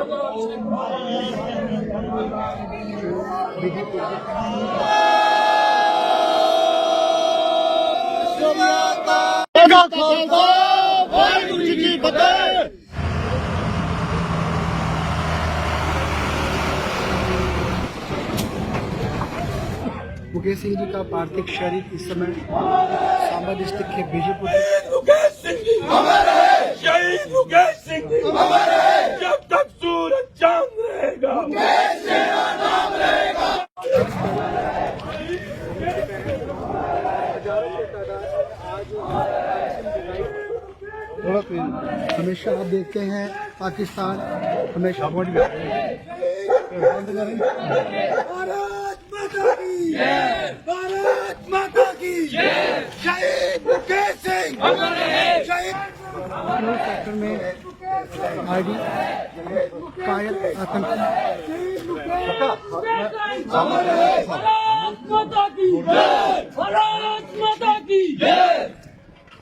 मुकेश सिंह जी का पार्थिव शरीर इस समय सांबा डिस्ट्रिक्ट के बीजेपुर शहीद मुकेश सिंह जी जब तक सूरज चांद रहेगा नाम रहेगा। हमेशा आप देखते हैं पाकिस्तान हमेशा भारत माता की भारत माता की शहीद मुकेश सिंह शहीद सेक्टर में आईडी कायल आतंकी भारत माता की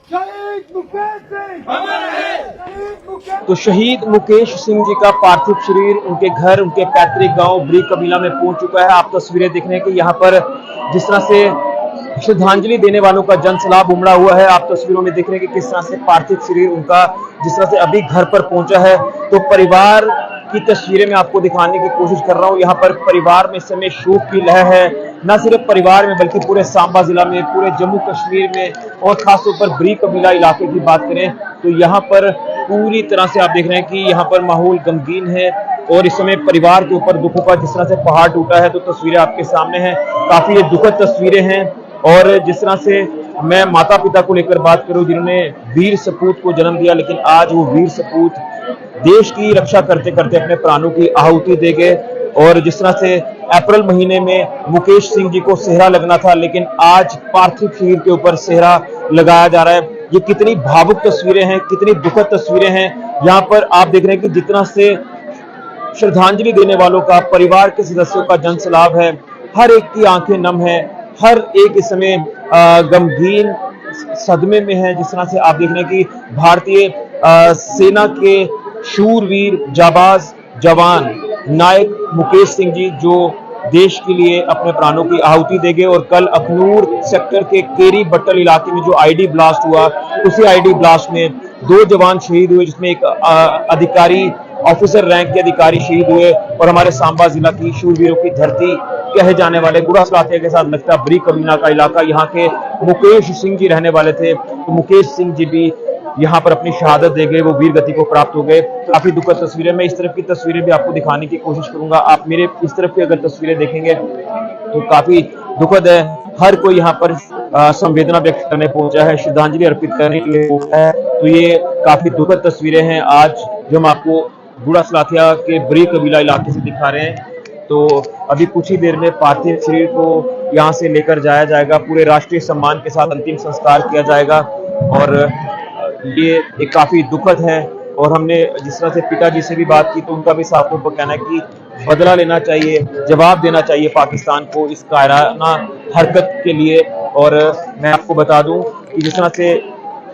शहीद मुकेश सिंह तो शहीद मुकेश सिंह जी का पार्थिव शरीर उनके घर, उनके पैतृक गांव ब्री कबीला में पहुंच चुका है। आप तस्वीरें देख रहे हैं कि यहाँ पर जिस तरह से श्रद्धांजलि देने वालों का जनसैलाब उमड़ा हुआ है। आप तस्वीरों में देख रहे हैं कि किस तरह से पार्थिव शरीर उनका जिस तरह से अभी घर पर पहुंचा है। तो परिवार की तस्वीरें मैं आपको दिखाने की कोशिश कर रहा हूं। यहाँ पर परिवार में इस समय शोक की लहर है, न सिर्फ परिवार में बल्कि पूरे सांबा जिला में, पूरे जम्मू कश्मीर में और खासतौर पर ब्री कबीला इलाके की बात करें तो यहाँ पर पूरी तरह से आप देख रहे हैं कि यहाँ पर माहौल गमगीन है और इस समय परिवार के ऊपर दुखों का जिस तरह से पहाड़ टूटा है। तो तस्वीरें आपके सामने हैं, काफी ये दुखद तस्वीरें हैं। और जिस तरह से मैं माता पिता को लेकर बात करूं जिन्होंने वीर सपूत को जन्म दिया, लेकिन आज वो वीर सपूत देश की रक्षा करते करते अपने प्राणों की आहुति दे गए। और जिस तरह से अप्रैल महीने में मुकेश सिंह जी को सेहरा लगना था, लेकिन आज पार्थिव शरीर के ऊपर सेहरा लगाया जा रहा है। ये कितनी भावुक तस्वीरें हैं, कितनी दुखद तस्वीरें हैं। यहाँ पर आप देख रहे हैं कि जितना से श्रद्धांजलि देने वालों का, परिवार के सदस्यों का जनसैलाब है, हर एक की आंखें नम है, हर एक इस समय गमगीन सदमे में है। जिस तरह से आप देख रहे हैं कि भारतीय सेना के शूरवीर जाबाज जवान नायक मुकेश सिंह जी जो देश के लिए अपने प्राणों की आहुति दे गए। और कल अखनूर सेक्टर के केरी बट्टल इलाके में जो आईडी ब्लास्ट हुआ, उसी आईडी ब्लास्ट में 2 जवान शहीद हुए, जिसमें एक अधिकारी, ऑफिसर रैंक के अधिकारी शहीद हुए। और हमारे सांबा जिला की शूरवीरों की धरती कहे जाने वाले गुड़ा सलाथिया के साथ लगता ब्री कबीला का इलाका, यहाँ के मुकेश सिंह जी रहने वाले थे। तो मुकेश सिंह जी भी यहाँ पर अपनी शहादत दे गए, वो वीर गति को प्राप्त हो गए। काफी दुखद तस्वीरें, मैं इस तरफ की तस्वीरें भी आपको दिखाने की कोशिश करूंगा। आप मेरे इस तरफ की अगर तस्वीरें देखेंगे तो काफी दुखद है। हर कोई यहाँ पर संवेदना व्यक्त करने पहुंचा है, श्रद्धांजलि अर्पित करने के लिए पहुंचा है। तो ये काफी दुखद तस्वीरें हैं आज जो हम आपको गुड़ा सलाथिया के ब्री कबीला इलाके से दिखा रहे हैं। तो अभी कुछ ही देर में पार्थिव शरीर को यहाँ से लेकर जाया जाएगा, पूरे राष्ट्रीय सम्मान के साथ अंतिम संस्कार किया जाएगा। और ये एक काफी दुखद है। और हमने जिस तरह से पिताजी से भी बात की तो उनका भी साफ तौर पर कहना है कि बदला लेना चाहिए, जवाब देना चाहिए पाकिस्तान को इस कायराना हरकत के लिए। और मैं आपको बता दूं कि जिस तरह से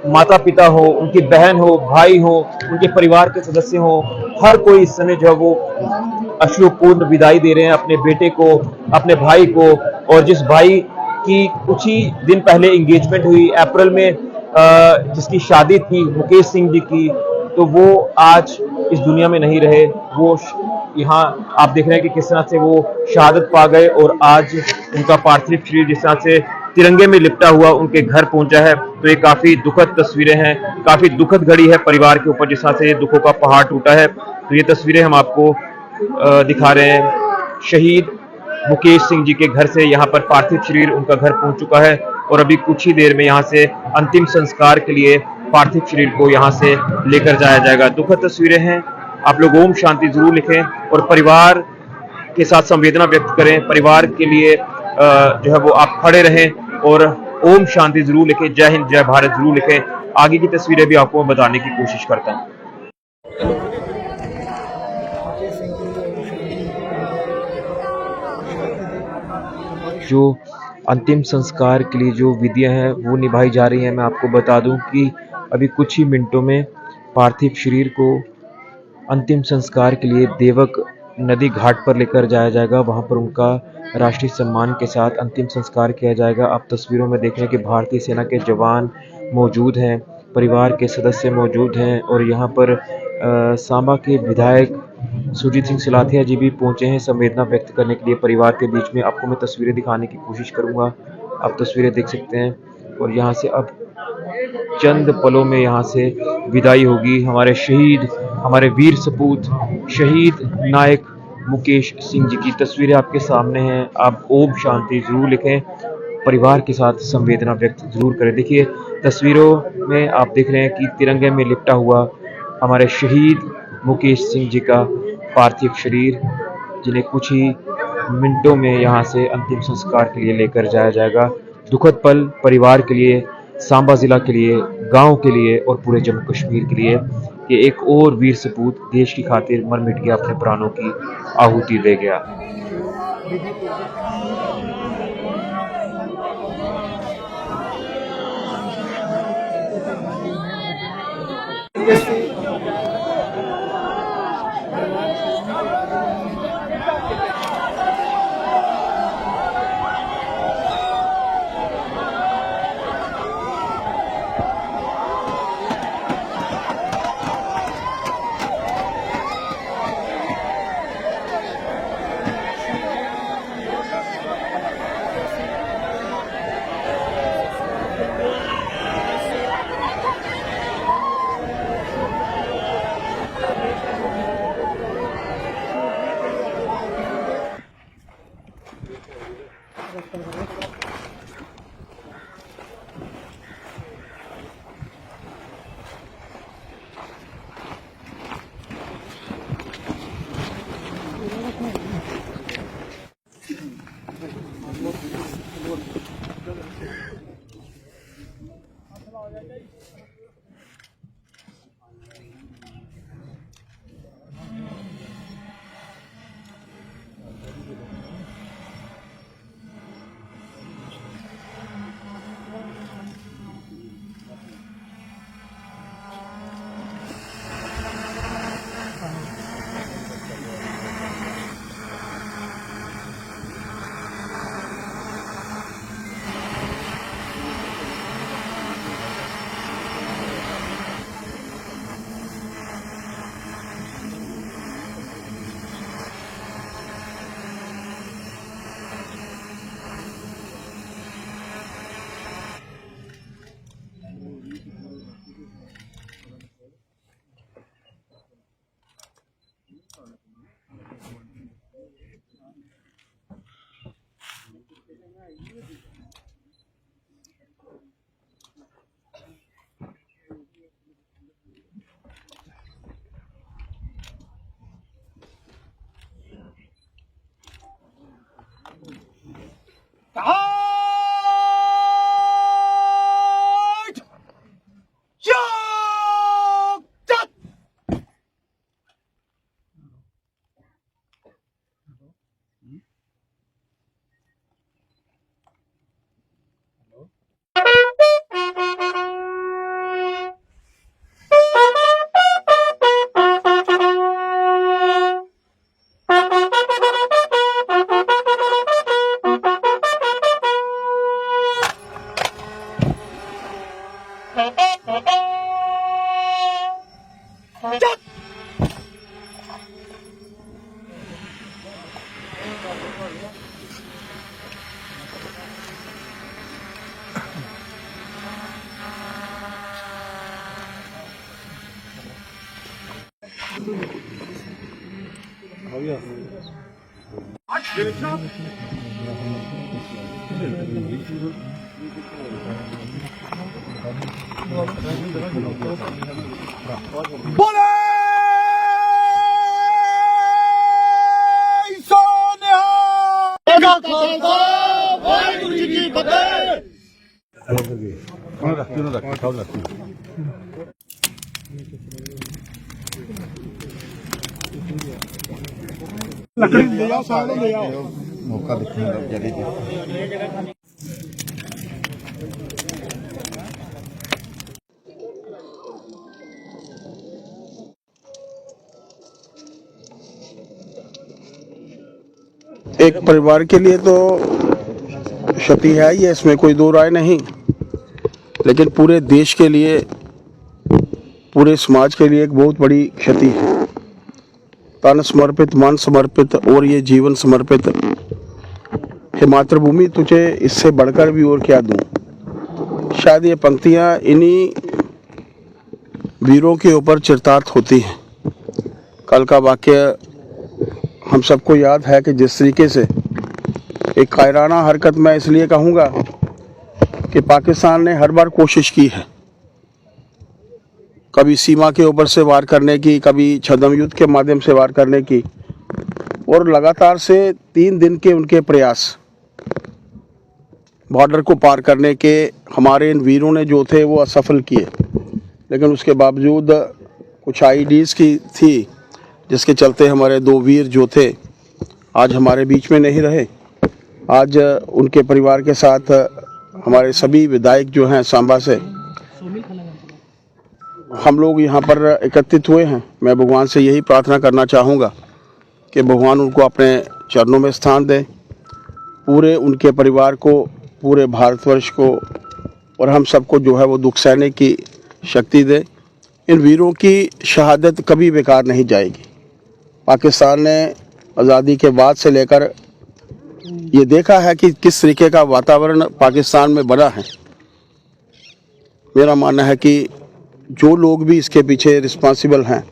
माता पिता हो, उनकी बहन हो, भाई हो, उनके परिवार के सदस्य हो, हर कोई इस समय जो है वो अश्रुपूर्ण विदाई दे रहे हैं अपने बेटे को, अपने भाई को। और जिस भाई की कुछ ही दिन पहले एंगेजमेंट हुई अप्रैल में, जिसकी शादी थी मुकेश सिंह जी की, तो वो आज इस दुनिया में नहीं रहे। वो यहाँ आप देख रहे हैं कि किस तरह से वो शहादत पा गए और आज उनका पार्थिव शरीर जिस तरह से तिरंगे में लिपटा हुआ उनके घर पहुंचा है। तो ये काफी दुखद तस्वीरें हैं, काफी दुखद घड़ी है परिवार के ऊपर जिस तरह से दुखों का पहाड़ टूटा है। तो ये तस्वीरें हम आपको दिखा रहे हैं। शहीद मुकेश सिंह जी के घर से यहाँ पर पार्थिव शरीर उनका घर पहुंच चुका है और अभी कुछ ही देर में यहाँ से अंतिम संस्कार के लिए पार्थिव शरीर को यहाँ से लेकर जाया जाएगा। दुखद तस्वीरें हैं। आप लोग ओम शांति जरूर लिखें और परिवार के साथ संवेदना व्यक्त करें। परिवार के लिए जो है वो आप खड़े रहें और ओम शांति जरूर लिखें, जय हिंद जय भारत जरूर लिखें। आगे की तस्वीरें भी आपको बताने की कोशिश करता हूँ। जो अंतिम संस्कार के लिए जो विधियां हैं वो निभाई जा रही हैं। मैं आपको बता दूं कि अभी कुछ ही मिनटों में पार्थिव शरीर को अंतिम संस्कार के लिए देवक नदी घाट पर लेकर जाया जाएगा। वहां पर उनका राष्ट्रीय सम्मान के साथ अंतिम संस्कार किया जाएगा। आप तस्वीरों में देख रहे हैं कि भारतीय सेना के जवान मौजूद हैं, परिवार के सदस्य मौजूद हैं और यहाँ पर सांबा के विधायक सुरजीत सिंह सिलाथिया जी भी पहुंचे हैं संवेदना व्यक्त करने के लिए परिवार के बीच में। आपको मैं तस्वीरें दिखाने की कोशिश करूंगा, आप तस्वीरें देख सकते हैं। और यहाँ से अब चंद पलों में यहाँ से विदाई होगी। हमारे शहीद, हमारे वीर सपूत शहीद नायक मुकेश सिंह जी की तस्वीरें आपके सामने हैं। आप ओम शांति जरूर लिखें, परिवार के साथ संवेदना व्यक्त जरूर करें। देखिए तस्वीरों में आप देख रहे हैं कि तिरंगे में लिपटा हुआ हमारे शहीद मुकेश सिंह जी का पार्थिव शरीर, जिन्हें कुछ ही मिनटों में यहाँ से अंतिम संस्कार के लिए लेकर जाया जाएगा। दुखद पल परिवार के लिए, सांबा जिला के लिए, गांव के लिए और पूरे जम्मू कश्मीर के लिए कि एक और वीर सपूत देश की खातिर मर मिट गया, अपने प्राणों की आहुति दे गया। बोले सोनिया खालसा वाहिगुरू जी की फतेह। लकड़ी ले आओ, सारे ले आओ। मौका दिखाने जल्दी एक परिवार के लिए तो क्षति है ही है, इसमें कोई दो राय नहीं, लेकिन पूरे देश के लिए, पूरे समाज के लिए एक बहुत बड़ी क्षति है। तन समर्पित, मन समर्पित और ये जीवन समर्पित, हे मातृभूमि तुझे इससे बढ़कर भी और क्या दूं। शायद ये पंक्तियां इन्हीं वीरों के ऊपर चिरतार्थ होती हैं। कल का वाक्य हम सबको याद है कि जिस तरीके से एक कायराना हरकत, मैं इसलिए कहूँगा कि पाकिस्तान ने हर बार कोशिश की है, कभी सीमा के ऊपर से वार करने की, कभी छद्म युद्ध के माध्यम से वार करने की, और लगातार से 3 दिन के उनके प्रयास बॉर्डर को पार करने के हमारे इन वीरों ने जो थे वो असफल किए। लेकिन उसके बावजूद कुछ आईडीज़ की थी जिसके चलते हमारे 2 वीर जो थे आज हमारे बीच में नहीं रहे। आज उनके परिवार के साथ हमारे सभी विधायक जो हैं सांबा से, हम लोग यहाँ पर एकत्रित हुए हैं। मैं भगवान से यही प्रार्थना करना चाहूँगा कि भगवान उनको अपने चरणों में स्थान दें, पूरे उनके परिवार को, पूरे भारतवर्ष को और हम सबको जो है वो दुख सहने की शक्ति दे। इन वीरों की शहादत कभी बेकार नहीं जाएगी। पाकिस्तान ने आज़ादी के बाद से लेकर ये देखा है कि किस तरीके का वातावरण पाकिस्तान में बना है। मेरा मानना है कि जो लोग भी इसके पीछे रिस्पॉन्सिबल हैं,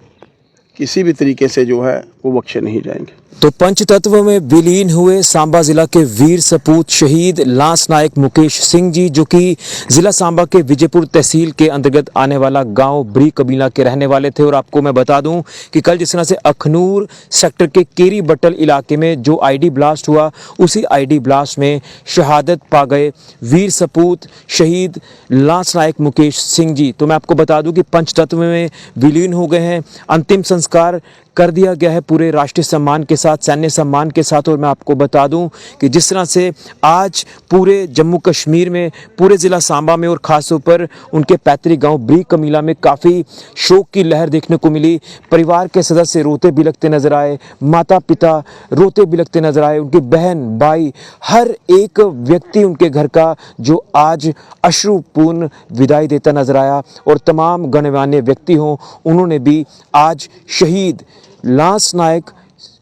किसी भी तरीके से जो है वो बख्शे नहीं जाएंगे। तो पंचतत्व में विलीन हुए सांबा जिला के वीर सपूत शहीद लांस नायक मुकेश सिंह जी, जो कि जिला सांबा के विजयपुर तहसील के अंतर्गत आने वाला गांव ब्री कबीला के रहने वाले थे। और आपको मैं बता दूं कि कल जिस तरह से अखनूर सेक्टर के केरी बट्टल इलाके में जो आईडी ब्लास्ट हुआ, उसी आईडी ब्लास्ट में शहादत पा गए वीर सपूत शहीद लांस नायक मुकेश सिंह जी। तो मैं आपको बता दूं कि पंचतत्व में विलीन हो गए हैं। अंतिम संस्कार कर दिया गया है पूरे राष्ट्रीय सम्मान के साथ, सैन्य सम्मान के साथ। और मैं आपको बता दूं कि जिस तरह से आज पूरे जम्मू कश्मीर में, पूरे ज़िला सांबा में और ख़ासतौर पर उनके पैतृक गांव ब्री कबीला में काफ़ी शोक की लहर देखने को मिली। परिवार के सदस्य रोते बिलखते नजर आए, माता पिता रोते बिलखते नजर आए, उनकी बहन भाई, हर एक व्यक्ति उनके घर का जो आज अश्रुपूर्ण विदाई देता नजर आया। और तमाम गणमान्य व्यक्ति हों, उन्होंने भी आज शहीद लांस नायक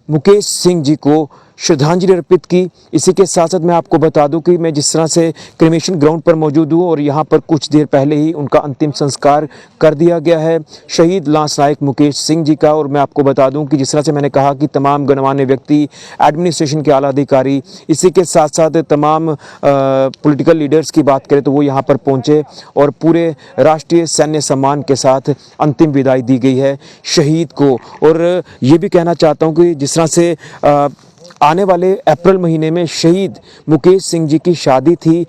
मुकेश सिंह जी को श्रद्धांजलि अर्पित की। इसी के साथ साथ मैं आपको बता दूं कि मैं जिस तरह से क्रिमेशन ग्राउंड पर मौजूद हूं और यहां पर कुछ देर पहले ही उनका अंतिम संस्कार कर दिया गया है शहीद लांस नायक मुकेश सिंह जी का। और मैं आपको बता दूं कि जिस तरह से मैंने कहा कि तमाम गणमान्य व्यक्ति, एडमिनिस्ट्रेशन के आला अधिकारी, इसी के साथ साथ तमाम पॉलिटिकल लीडर्स की बात करें तो वो यहाँ पर पहुँचे और पूरे राष्ट्रीय सैन्य सम्मान के साथ अंतिम विदाई दी गई है शहीद को। और ये भी कहना चाहता हूँ कि जिस तरह से आने वाले अप्रैल महीने में शहीद मुकेश सिंह जी की शादी थी,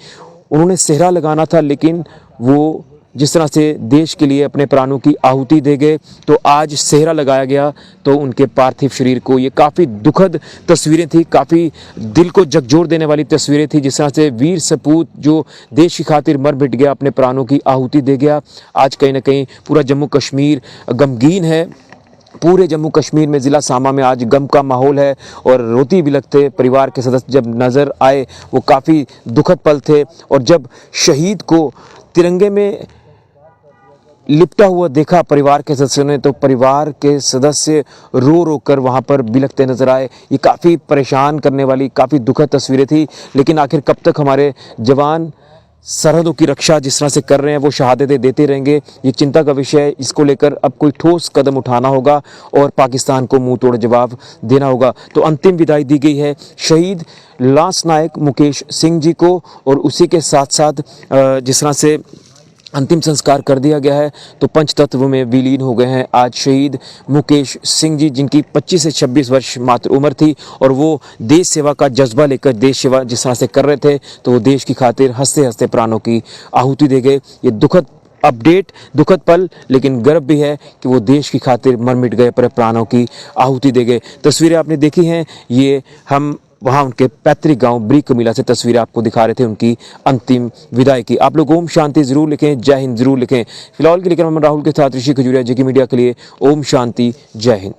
उन्होंने सेहरा लगाना था, लेकिन वो जिस तरह से देश के लिए अपने प्राणों की आहुति दे गए, तो आज सेहरा लगाया गया तो उनके पार्थिव शरीर को, ये काफ़ी दुखद तस्वीरें थी, काफ़ी दिल को झकझोर देने वाली तस्वीरें थी। जिस तरह से वीर सपूत जो देश की खातिर मर मिट गया, अपने प्राणों की आहुति दे गया, आज कहीं ना कहीं पूरा जम्मू कश्मीर गमगीन है। पूरे जम्मू कश्मीर में ज़िला सांबा में आज गम का माहौल है और रोती बिलखते परिवार के सदस्य जब नज़र आए, वो काफ़ी दुखद पल थे। और जब शहीद को तिरंगे में लिपटा हुआ देखा परिवार के सदस्यों ने, तो परिवार के सदस्य रो रो कर वहाँ पर बिलखते नजर आए। ये काफ़ी परेशान करने वाली, काफ़ी दुखद तस्वीरें थी। लेकिन आखिर कब तक हमारे जवान सरहदों की रक्षा जिस तरह से कर रहे हैं वो शहादतें देते रहेंगे, ये चिंता का विषय है। इसको लेकर अब कोई ठोस कदम उठाना होगा और पाकिस्तान को मुंह तोड़ जवाब देना होगा। तो अंतिम विदाई दी गई है शहीद लांस नायक मुकेश सिंह जी को और उसी के साथ साथ जिस तरह से अंतिम संस्कार कर दिया गया है, तो पंचतत्व में विलीन हो गए हैं आज शहीद मुकेश सिंह जी, जिनकी 25 से 26 वर्ष मात्र उम्र थी। और वो देश सेवा का जज्बा लेकर देश सेवा जिस तरह से कर रहे थे, तो वो देश की खातिर हंसते हंसते प्राणों की आहुति दे गए। ये दुखद अपडेट, दुखद पल, लेकिन गर्व भी है कि वो देश की खातिर मर मिट गए, पर प्राणों की आहुति दे गए। तस्वीरें आपने देखी हैं, ये हम वहाँ उनके पैतृक गांव ब्री कबीला से तस्वीरें आपको दिखा रहे थे उनकी अंतिम विदाई की। आप लोग ओम शांति जरूर लिखें, जय हिंद जरूर लिखें। फिलहाल के लिए मैं राहुल के साथ ऋषि खजूरिया, जेके मीडिया के लिए ओम शांति, जय हिंद।